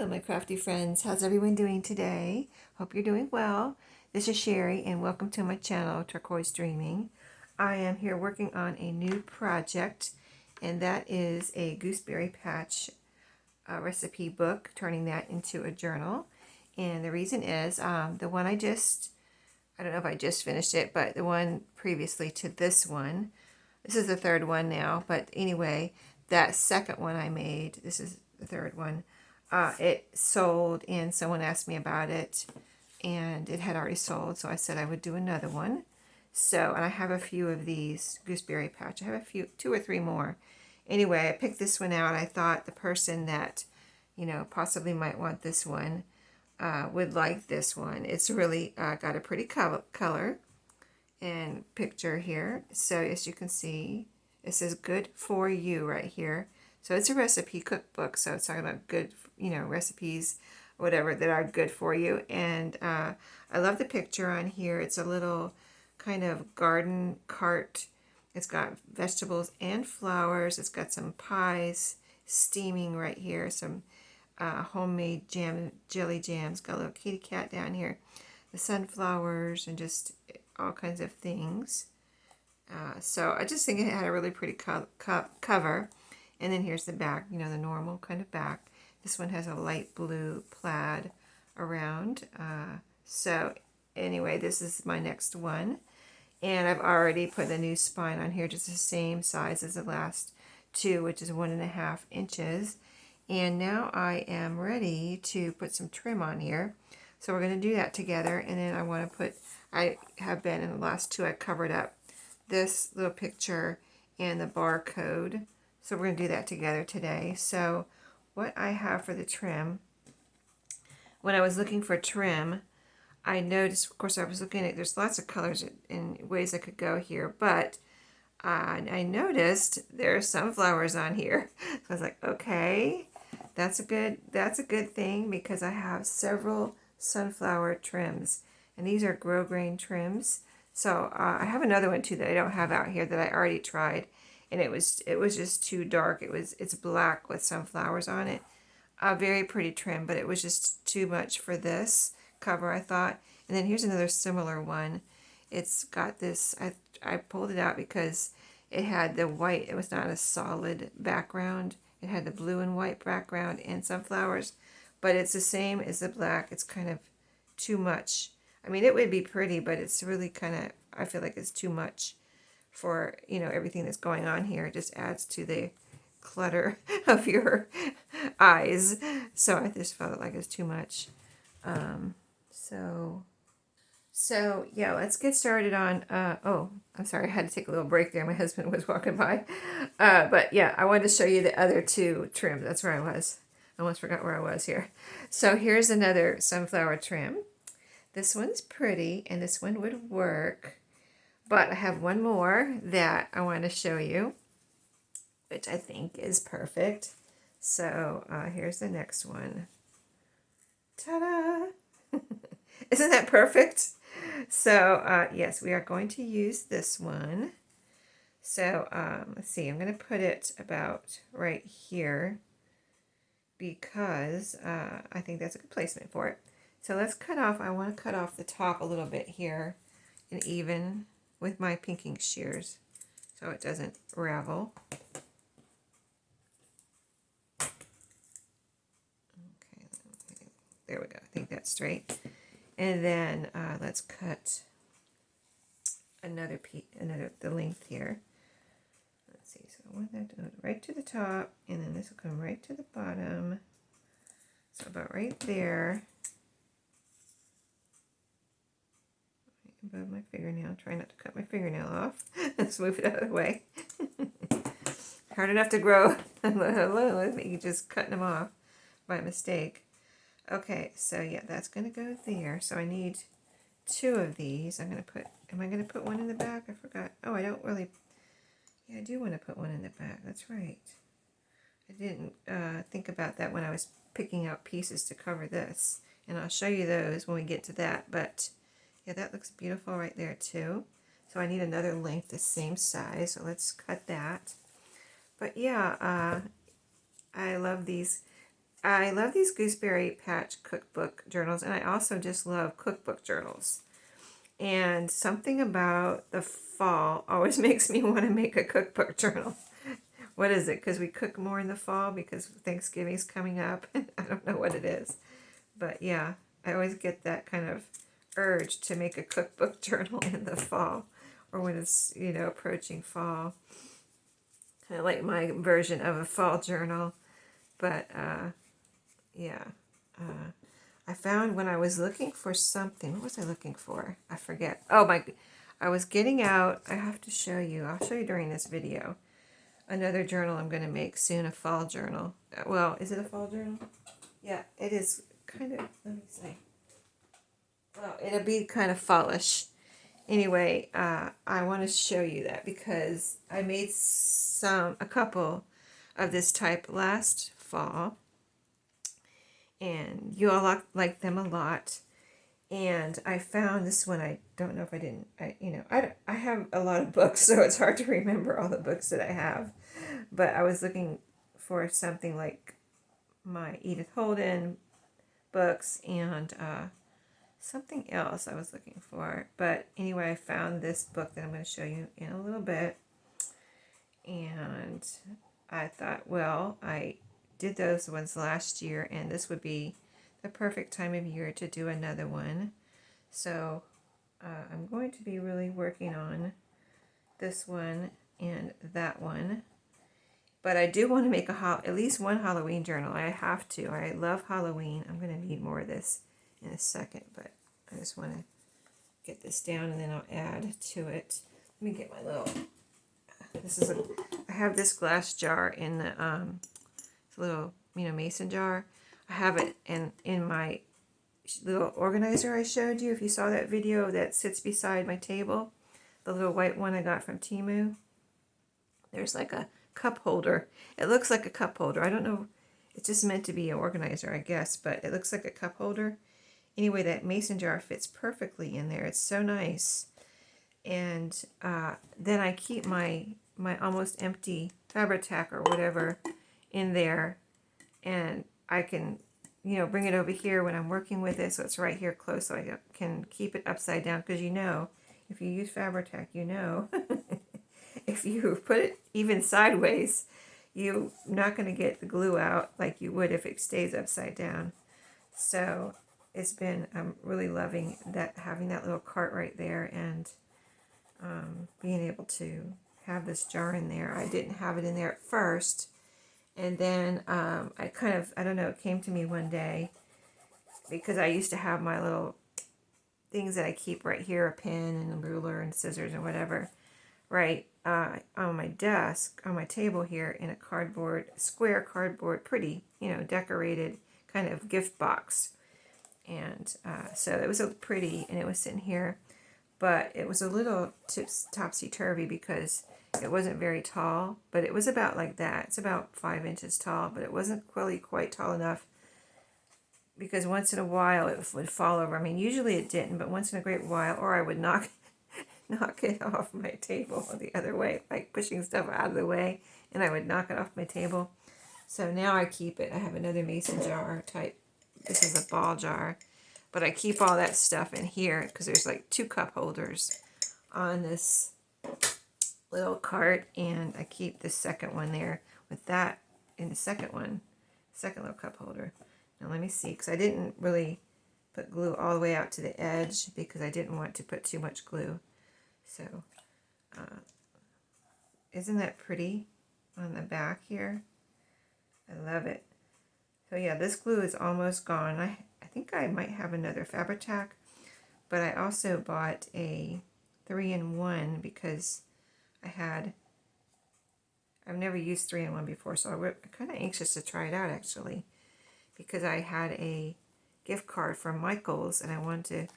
Hello, my crafty friends. How's everyone doing today? Hope you're doing well. This is Sheree, and welcome to my channel, Turquoise Dreaming. I am here working on a new project, and that is a gooseberry patch recipe book, turning that into a journal. And the reason is the one I don't know if I just finished it, but the one previously to this one, this is the third one now, but anyway, that second one I made, this is the third one, it sold and someone asked me about it and it had already sold, so I said I would do another one. So, and I have a few of these gooseberry patch. I have a few, 2 or 3 more. Anyway, I picked this one out. I thought the person that, possibly might want this one would like this one. It's really got a pretty color and picture here. So as you can see, it says good for you right here. So it's a recipe cookbook. So it's talking about good, recipes, whatever, that are good for you. And I love the picture on here. It's a little kind of garden cart. It's got vegetables and flowers. It's got some pies steaming right here. Some homemade jelly jams. Got a little kitty cat down here. The sunflowers and just all kinds of things. So I just think it had a really pretty cover. And then here's the back, the normal kind of back. This one has a light blue plaid around. So anyway, this is my next one. And I've already put a new spine on here, just the same size as the last two, which is 1.5 inches. And now I am ready to put some trim on here. So we're going to do that together. And then I have been in the last two, I covered up this little picture and the barcode. So we're going to do that together today. So what I have for the trim, when I was looking for trim, I noticed, of course, I was looking at, there's lots of colors and ways I could go here, but I noticed there are sunflowers on here. So I was like, okay, that's a good thing, because I have several sunflower trims, and these are grow grain trims. So I have another one too that I don't have out here that I already tried, and it was just too dark. It's black with some flowers on it. A very pretty trim, but it was just too much for this cover, I thought. And then here's another similar one. It's got this, I pulled it out because it had the white, it was not a solid background. It had the blue and white background and some flowers, but it's the same as the black. It's kind of too much. I mean, it would be pretty, but it's really kind of, I feel like it's too much for, everything that's going on here. It just adds to the clutter of your eyes. So I just felt like it's too much. So yeah, let's get started on, oh, I'm sorry, I had to take a little break there. My husband was walking by. But yeah, I wanted to show you the other two trims. That's where I was. I almost forgot where I was here. So here's another sunflower trim. This one's pretty, and this one would work. But I have one more that I want to show you, which I think is perfect. So here's the next one. Ta-da! Isn't that perfect? So yes, we are going to use this one. So let's see, I'm going to put it about right here because I think that's a good placement for it. So let's cut off, I want to cut off the top a little bit here and even with my pinking shears so it doesn't ravel. Okay, there we go. I think that's straight. And then let's cut another piece, the length here. Let's see. So I want that to go right to the top, and then this will come right to the bottom. So about right there, right above my fingernail. Try not to cut my fingernail off. Let's move it out of the way. Hard enough to grow. Let me just cutting them off by mistake. Okay, so yeah, that's going to go there. So I need 2 of these. Am I going to put one in the back? I forgot. Oh, I don't really, yeah, I do want to put one in the back. That's right. I didn't think about that when I was picking out pieces to cover this. And I'll show you those when we get to that. But yeah, that looks beautiful right there too. So I need another length the same size. So let's cut that. But yeah, I love these. I love these Gooseberry Patch cookbook journals, and I also just love cookbook journals. And something about the fall always makes me want to make a cookbook journal. What is it? Because we cook more in the fall because Thanksgiving's coming up. I don't know what it is. But yeah, I always get that kind of urge to make a cookbook journal in the fall or when it's, approaching fall. Kind of like my version of a fall journal. But yeah. I found when I was looking for something, what was I looking for? I forget. I was getting out, I have to show you, I'll show you during this video, another journal I'm going to make soon, a fall journal. Well, is it a fall journal? Yeah, it is kind of, let me see. Well, it'll be kind of fallish. Anyway, I want to show you that because I made a couple of this type last fall. And you all like them a lot. And I found this one. I don't know if I didn't. I have a lot of books, so it's hard to remember all the books that I have. But I was looking for something like my Edith Holden books and something else I was looking for. But anyway, I found this book that I'm going to show you in a little bit. And I thought, well, I did those ones last year, and this would be the perfect time of year to do another one. So I'm going to be really working on this one and that one. But I do want to make at least one Halloween journal. I have to. I love Halloween. I'm going to need more of this in a second, but I just want to get this down and then I'll add to it. Let me get my little... I have this glass jar in the little mason jar. I have it in my little organizer I showed you. If you saw that video that sits beside my table, the little white one I got from Temu. There's like a cup holder. It looks like a cup holder. I don't know. It's just meant to be an organizer, I guess, but it looks like a cup holder. Anyway, that mason jar fits perfectly in there. It's so nice. And then I keep my almost empty Fabri-Tac or whatever in there, and I can bring it over here when I'm working with it, so it's right here close, so I can keep it upside down, because if you use Fabri-Tac, if you put it even sideways, you're not going to get the glue out like you would if it stays upside down. So I'm really loving having that little cart right there, and being able to have this jar in there. I didn't have it in there at first, and then I don't know, it came to me one day because I used to have my little things that I keep right here, a pen and a ruler and scissors and whatever, right on my desk, on my table here, in a square cardboard, pretty, decorated kind of gift box. And so it was so pretty, and it was sitting here, but it was a little topsy-turvy because it wasn't very tall, but it was about like that. It's about 5 inches tall, but it wasn't really quite tall enough, because once in a while it would fall over. I mean, usually it didn't, but once in a great while, or I would knock it off my table the other way, like pushing stuff out of the way, and I would knock it off my table. So now I keep it. I have another mason jar type. This is a ball jar, but I keep all that stuff in here because there's like 2 cup holders on this little cart, and I keep the second one there with that in the second little cup holder. Now let me see, because I didn't really put glue all the way out to the edge because I didn't want to put too much glue. So isn't that pretty on the back here? I love it. So yeah, this glue is almost gone. I think I might have another Fabri-Tac, but I also bought a 3-in-1 because I've never used 3-in-1 before, so I'm kind of anxious to try it out actually, because I had a gift card from Michael's, and I wanted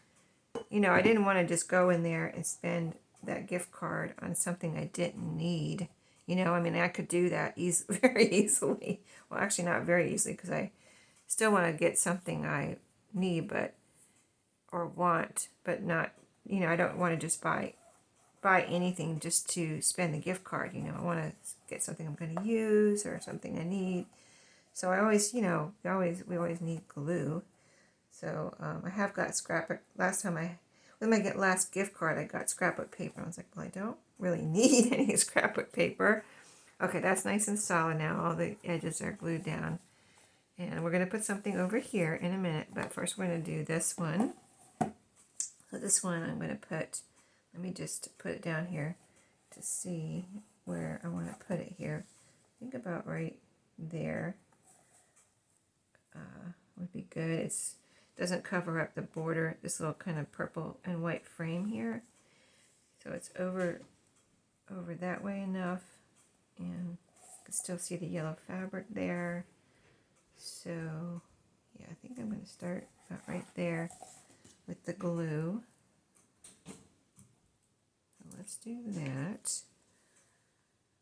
to, I didn't want to just go in there and spend that gift card on something I didn't need. I mean, I could do that very easily. Well, actually not very easily, because I still want to get something I need or want, but not, I don't want to just buy anything just to spend the gift card. I want to get something I'm going to use or something I need. So I always, you know, we always need glue. So I have got scrapbook. With my last gift card, I got scrapbook paper. I was like, well, I don't really need any scrapbook paper. Okay, that's nice and solid now. All the edges are glued down. And we're going to put something over here in a minute. But first we're going to do this one. So this one I'm going to put, let me just put it down here to see where I want to put it here. I think about right there would be good. It doesn't cover up the border, this little kind of purple and white frame here. So it's over that way enough, and you can still see the yellow fabric there. So yeah, I think I'm going to start about right there with the glue. So let's do that.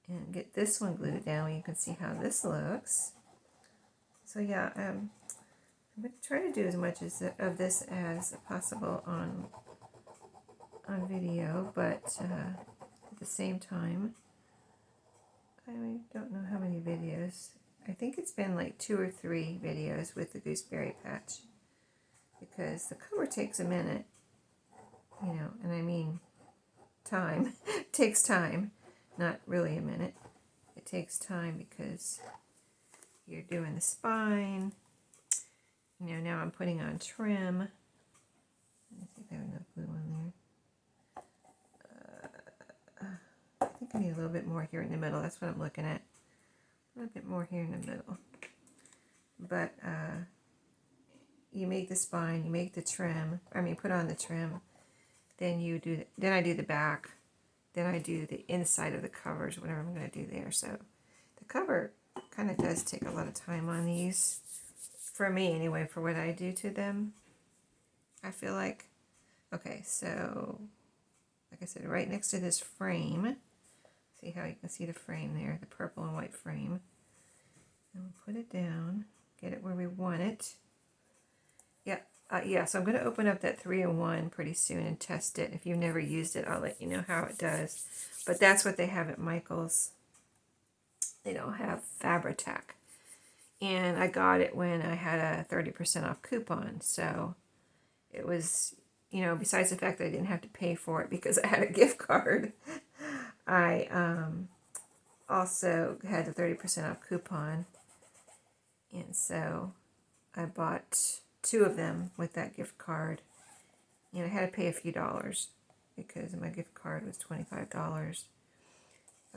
And get this one glued down. You can see how this looks. So yeah, I'm going to try to do as much of this as possible on video, but at the same time, I don't know how many videos. I think it's been like 2 or 3 videos with the gooseberry patch, because the cover takes a minute, you know, and I mean time. It takes time, not really a minute. It takes time because you're doing the spine. You know, now I'm putting on trim. Let me see if I have enough glue on there. I think I need a little bit more here in the middle. That's what I'm looking at. A little bit more here in the middle. But you make the spine, you make the trim. I mean, put on the trim. Then I do the back. Then I do the inside of the covers, whatever I'm going to do there. So the cover kind of does take a lot of time on these. For me, anyway, for what I do to them, I feel like. Okay, so, like I said, right next to this frame, see how you can see the frame there, the purple and white frame. And we'll put it down, get it where we want it. Yeah, so I'm going to open up that 3-in-1 pretty soon and test it. If you've never used it, I'll let you know how it does. But that's what they have at Michael's. They don't have Fabri-Tac. And I got it when I had a 30% off coupon. So it was, you know, besides the fact that I didn't have to pay for it because I had a gift card, I also had the 30% off coupon. And so I bought 2 of them with that gift card. And I had to pay a few dollars because my gift card was $25.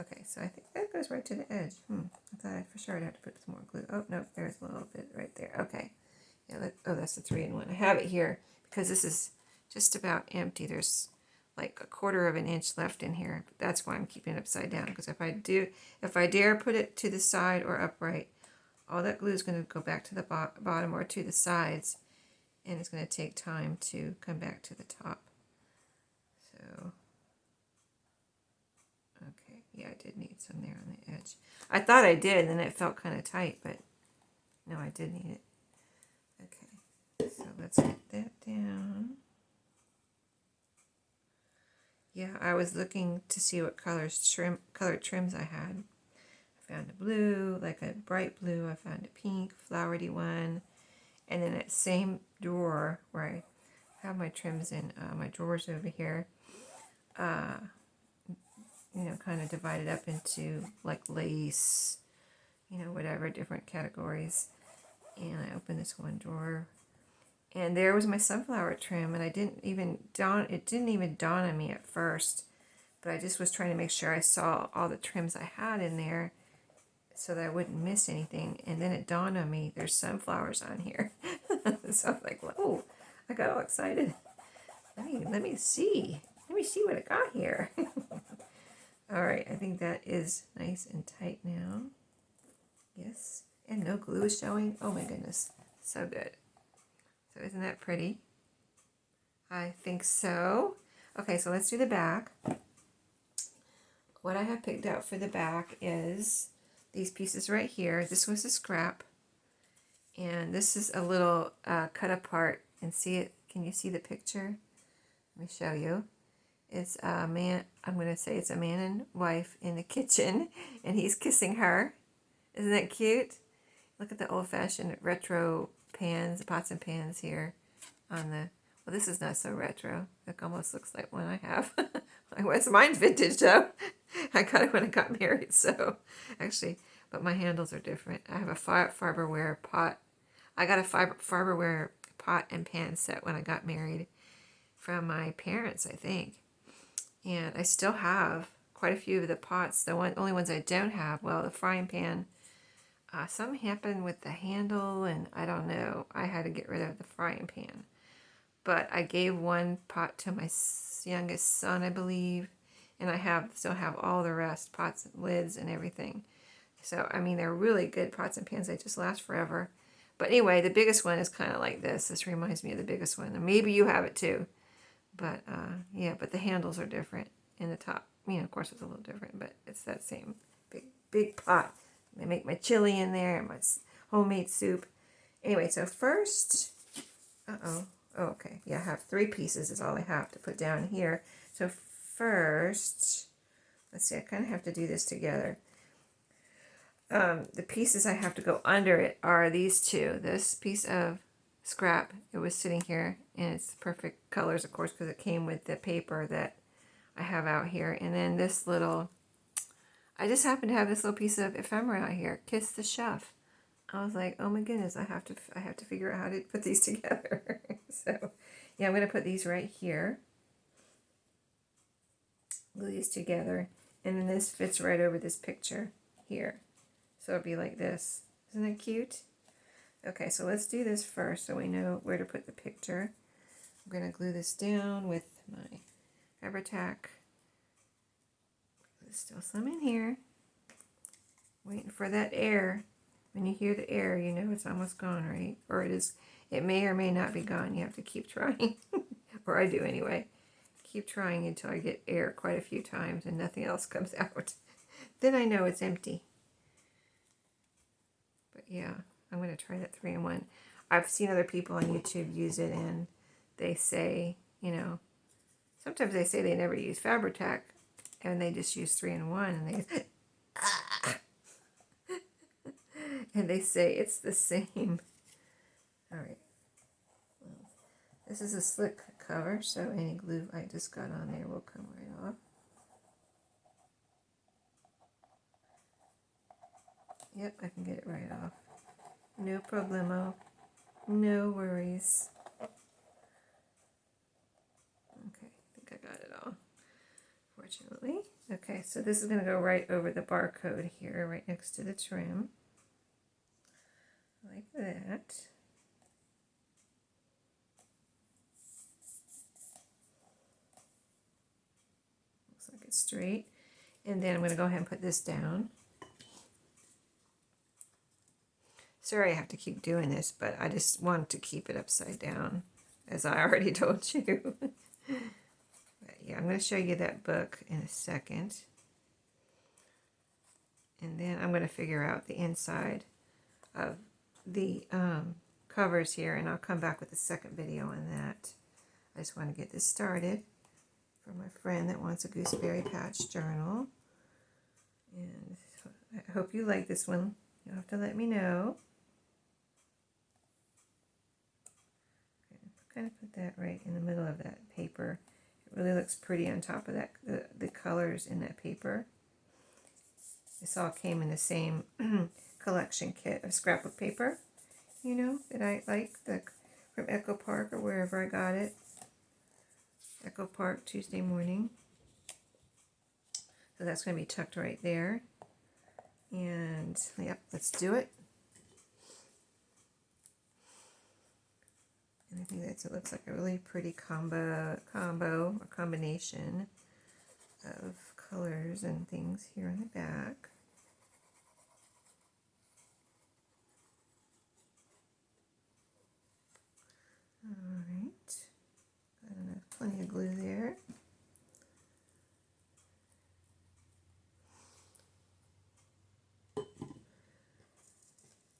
Okay, so I think that goes right to the edge. I thought for sure I'd have to put some more glue. Oh, no, there's a little bit right there. Okay. Yeah, that's the 3-in-1. I have it here because this is just about empty. There's like 1/4 of an inch left in here. That's why I'm keeping it upside down, because if I dare put it to the side or upright, all that glue is going to go back to the bottom or to the sides, and it's going to take time to come back to the top. So, okay, yeah, I did need some there on the edge. I thought I did, and then it felt kind of tight, but no, I did need it. Okay, so let's get that down. Yeah, I was looking to see what colored trims I had. I found a blue, like a bright blue. I found a pink, flowery one. And then that same drawer where I have my trims in, my drawers over here, you know, kind of divided up into like lace, you know, whatever, different categories. And I opened this one drawer, and there was my sunflower trim, and it didn't even dawn on me at first, but I just was trying to make sure I saw all the trims I had in there so that I wouldn't miss anything. And then it dawned on me, there's sunflowers on here. So I'm like, whoa, I got all excited. Let me see what I got here. All right, I think that is nice and tight now. Yes, and no glue is showing. Oh my goodness, so good. So isn't that pretty? I think so. Okay, so let's do the back. What I have picked out for the back is these pieces right here. This was a scrap, and this is a little cut apart. And see it? Can you see the picture? Let me show you. It's a man. I'm going to say it's a man and wife in the kitchen, and he's kissing her. Isn't that cute? Look at the old-fashioned retro pans, pots and pans here on the, well, this is not so retro. It almost looks like one I have. Mine's vintage though. I got it when I got married, so actually, but my handles are different. I have a Farberware pot. I got a Farberware pot and pan set when I got married from my parents, I think. And I still have quite a few of the pots. The only ones I don't have, well, the frying pan. Something happened with the handle, and I don't know. I had to get rid of the frying pan. But I gave one pot to my youngest son, I believe, and I still have all the rest, pots and lids and everything. So, I mean, they're really good pots and pans. They just last forever. But anyway, the biggest one is kind of like this. This reminds me of the biggest one. And maybe you have it too. But, yeah, but the handles are different in the top. You know, of course, it's a little different, but it's that same big pot. I make my chili in there and my homemade soup. Anyway, so first, oh, okay. Yeah, I have 3 pieces is all I have to put down here. So first, let's see, I kind of have to do this together. The pieces I have to go under it are these two. This piece of scrap, it was sitting here, and it's perfect colors, of course, because it came with the paper that I have out here. And then this little, I just happen to have this little piece of ephemera out here, Kiss the Chef. I was like, oh my goodness, I have to figure out how to put these together. So, yeah, I'm going to put these right here. Glue these together. And then this fits right over this picture here. So it'll be like this. Isn't that cute? Okay, so let's do this first so we know where to put the picture. I'm going to glue this down with my rubber tack. There's still some in here. Waiting for that air. When you hear the air, you know it's almost gone, right? Or it is. It may or may not be gone. You have to keep trying. Or I do anyway. Keep trying until I get air quite a few times and nothing else comes out. Then I know it's empty. But yeah, I'm going to try that 3-in-1. I've seen other people on YouTube use it, and they say, you know, sometimes they say they never use Fabri-Tac, and they just use 3-in-1, and they and they say it's the same. All right. Well, this is a slick cover, so any glue I just got on there will come right off. Yep, I can get it right off. No problemo. No worries. Okay, I think I got it all, fortunately. Okay, so this is going to go right over the barcode here, right next to the trim. Like that. Looks like it's straight. And then I'm going to go ahead and put this down. Sorry I have to keep doing this, but I just want to keep it upside down, as I already told you. But yeah, I'm going to show you that book in a second. And then I'm going to figure out the inside of the covers here, and I'll come back with a second video on that. I just want to get this started for my friend that wants a Gooseberry Patch journal. And I hope you like this one. You'll have to let me know. Kind of put that right in the middle of that paper. It really looks pretty on top of that, the colors in that paper. This all came in the same collection kit of scrapbook paper, you know, that I like, from Echo Park or wherever I got it. Echo Park, Tuesday morning. So that's going to be tucked right there. And, yep, let's do it. And I think it looks like a really pretty combination of colors and things here on the back. Alright, got enough, plenty of glue there.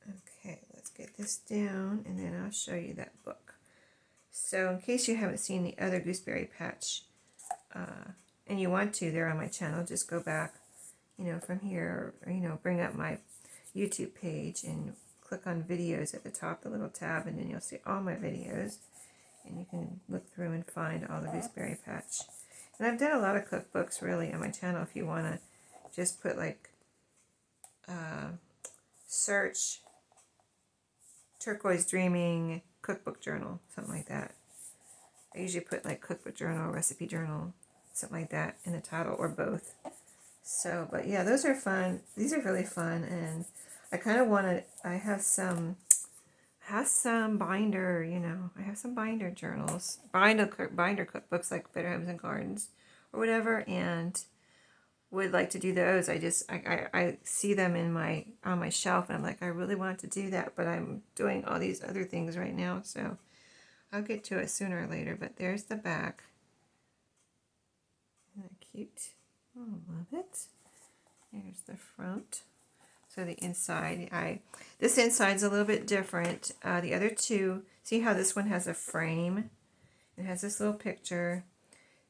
Okay, let's get this down and then I'll show you that book. So in case you haven't seen the other Gooseberry Patch, and you want to, they're on my channel, just go back, you know, from here, or, you know, bring up my YouTube page and click on videos at the top, the little tab, and then you'll see all my videos. And you can look through and find all the Gooseberry Patch. And I've done a lot of cookbooks really on my channel. If you want to just put like search Turquoise Dreaming Cookbook Journal, something like that. I usually put like cookbook journal, recipe journal, something like that in the title, or both. So, but yeah, those are fun. These are really fun, and I kind of want to, I have some binder, you know, I have some binder journals, binder cookbooks like Better Homes and Gardens or whatever, and would like to do those. I see them in on my shelf, and I'm like, I really want to do that, but I'm doing all these other things right now, so I'll get to it sooner or later. But there's the back. Isn't that cute? Oh, love it. Here's the front. So the inside, this inside's a little bit different. The other two, see how this one has a frame? It has this little picture.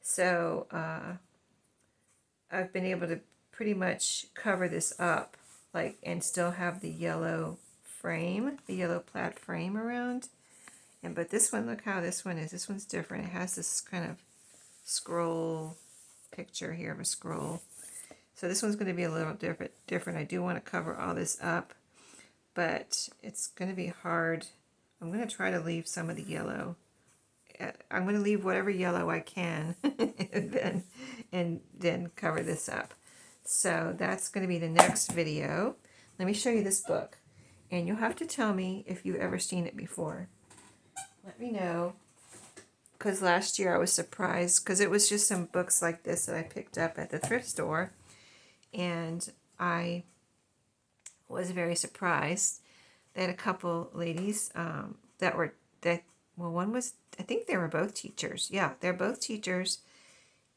So I've been able to pretty much cover this up, like, and still have the yellow frame, the yellow plaid frame around. But this one, look how this one is. This one's different. It has this kind of scroll picture here of a scroll. So this one's going to be a little different. I do want to cover all this up, but it's going to be hard. I'm going to try to leave some of the yellow. I'm going to leave whatever yellow I can and then cover this up. So that's going to be the next video. Let me show you this book, and you'll have to tell me if you've ever seen it before. Let me know, because last year I was surprised, because it was just some books like this that I picked up at the thrift store, and I was very surprised that a couple ladies one was, I think they were both teachers. Yeah, they're both teachers,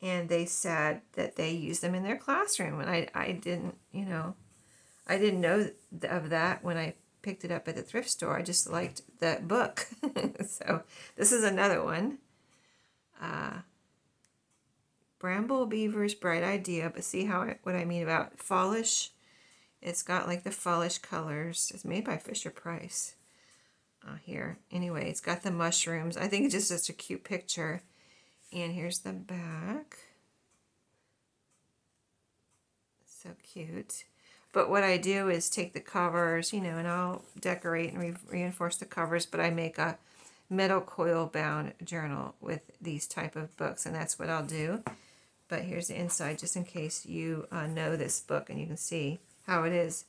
and they said that they use them in their classroom, and I didn't, you know, I didn't know of that when I picked it up at the thrift store. I just liked that book. So this is another one. Bramble Beaver's Bright Idea, but see what I mean about fallish? It's got like the fallish colors. It's made by Fisher Price. Here. Anyway, it's got the mushrooms. I think it's just such a cute picture. And here's the back. So cute. But what I do is take the covers, you know, and I'll decorate and reinforce the covers, but I make a metal coil bound journal with these type of books, and that's what I'll do. But here's the inside, just in case you know this book, and you can see how it is.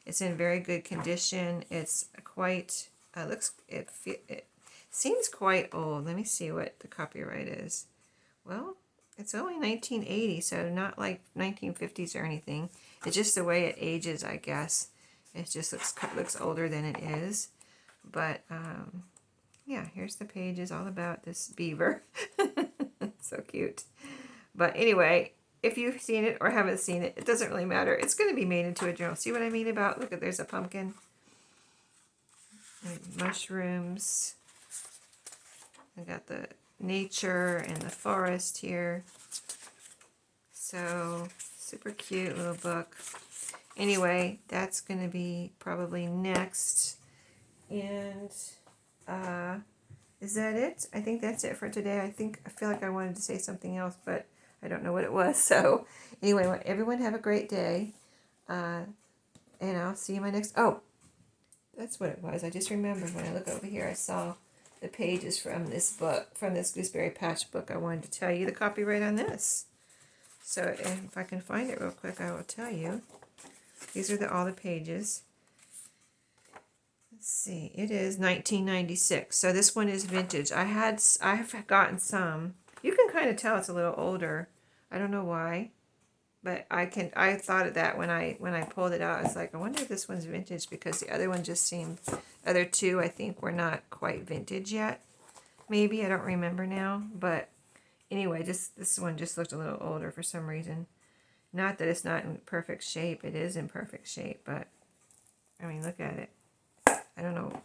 It's in very good condition. It's quite, it seems quite old. Let me see what the copyright is. Well, it's only 1980, so not like 1950s or anything. It's just the way it ages, I guess. It just looks older than it is. But yeah, here's the pages all about this beaver. So cute. But anyway, if you've seen it or haven't seen it, it doesn't really matter. It's going to be made into a journal. See what I mean about, look, there's a pumpkin. And mushrooms. I got the nature and the forest here. So super cute little book. Anyway, that's going to be probably next. And is that it? I think that's it for today. I feel like I wanted to say something else, but I don't know what it was. So anyway, everyone have a great day. And I'll see you in my next... Oh, that's what it was. I just remembered when I look over here, I saw the pages from this book, from this Gooseberry Patch book. I wanted to tell you the copyright on this. So if I can find it real quick, I will tell you. These are all the pages. Let's see. It is 1996. So this one is vintage. I've gotten some. You can kind of tell it's a little older. I don't know why, but I thought of that when I pulled it out. I was like, I wonder if this one's vintage, because the other one just seemed, other two I think were not quite vintage yet. Maybe, I don't remember now, but anyway, this one just looked a little older for some reason. Not that it's not in perfect shape. It is in perfect shape, but I mean, look at it. I don't know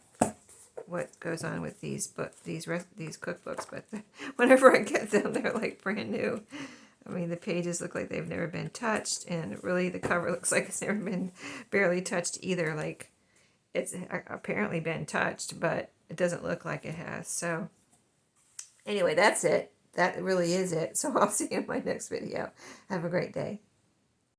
what goes on with these cookbooks, but whenever I get them, they're like brand new. I mean, the pages look like they've never been touched, and really the cover looks like it's never been barely touched either. Like, it's apparently been touched, but it doesn't look like it has. So anyway, that's it. That really is it. So I'll see you in my next video. Have a great day.